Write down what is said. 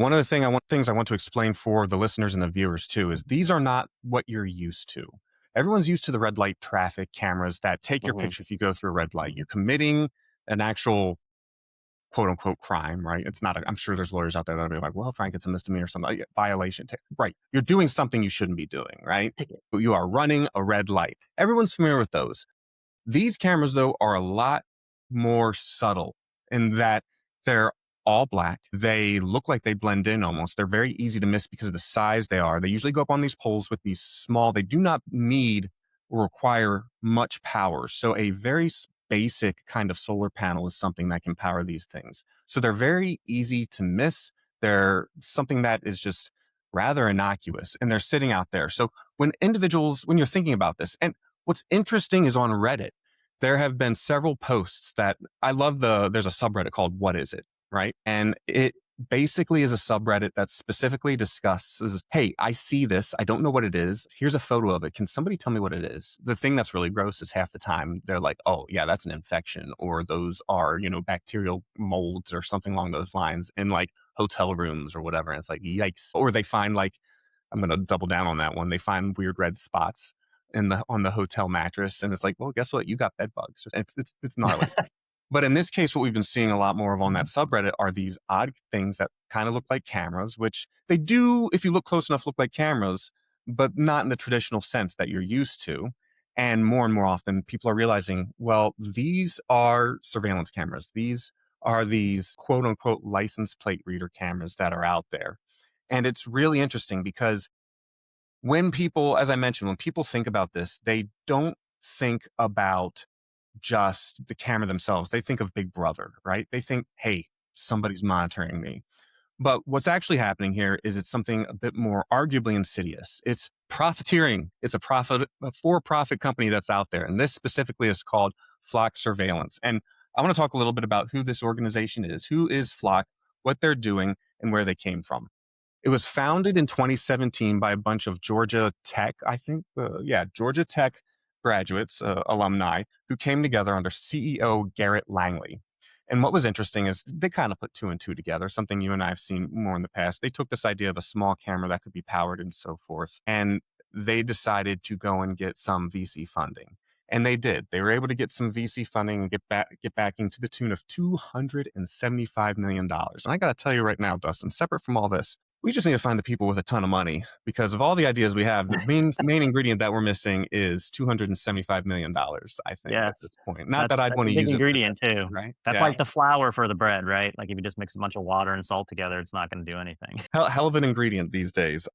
One of the things I want to explain for the listeners and the viewers too is these are not what you're used to. Everyone's used to the red light traffic cameras that take your Hmm. picture if you go through a red light. You're committing an actual quote unquote crime, right? It's not, I'm sure there's lawyers out there that'll be like, well, Frank, it's a misdemeanor or something, like, violation. Right. You're doing something you shouldn't be doing, right? Ticket. But you are running a red light. Everyone's familiar with those. These cameras, though, are a lot more subtle in that they're all black. They look like they blend in almost. They're very easy to miss because of the size they are. They usually go up on these poles with these small, they do not need or require much power. So a very basic kind of solar panel is something that can power these things. So they're very easy to miss. They're something that is just rather innocuous and they're sitting out there. So when you're thinking about this, and what's interesting is on Reddit, there have been several posts that I love there's a subreddit called What Is It? Right. And it basically is a subreddit that specifically discusses, hey, I see this. I don't know what it is. Here's a photo of it. Can somebody tell me what it is? The thing that's really gross is half the time they're like, oh, yeah, that's an infection, or those are, bacterial molds or something along those lines in like hotel rooms or whatever. And it's like, yikes. Or they find like, I'm going to double down on that one. They find weird red spots on the hotel mattress, and it's like, well, guess what? You got bed bugs. It's gnarly. But in this case, what we've been seeing a lot more of on that subreddit are these odd things that kind of look like cameras, which they do, if you look close enough, look like cameras, but not in the traditional sense that you're used to. And more often, people are realizing, well, these are surveillance cameras. These are these quote unquote license plate reader cameras that are out there. And it's really interesting because when people, as I mentioned, when people think about this, they don't think about just the camera themselves. They think of Big Brother, right? They think, hey, somebody's monitoring me. But what's actually happening here is it's something a bit more arguably insidious. It's profiteering. It's a for-profit company that's out there. And this specifically is called Flock Surveillance. And I want to talk a little bit about who this organization is, who is Flock, what they're doing, and where they came from. It was founded in 2017 by a bunch of Georgia Tech, I think, Georgia Tech graduates, alumni, who came together under CEO Garrett Langley. And what was interesting is they kind of put two and two together, something you and I have seen more in the past. They took this idea of a small camera that could be powered and so forth, and they decided to go and get some VC funding. And they did. They were able to get some VC funding and get backing to the tune of $275 million. And I got to tell you right now, Dustin, separate from all this, we just need to find the people with a ton of money because of all the ideas we have. The main ingredient that we're missing is $275 million, I think, Yes. at this point. Not That's that I'd that's want a to big use it, ingredient too. right? That's Yeah. like the flour for the bread, right? Like if you just mix a bunch of water and salt together, it's not going to do anything. Hell of an ingredient these days.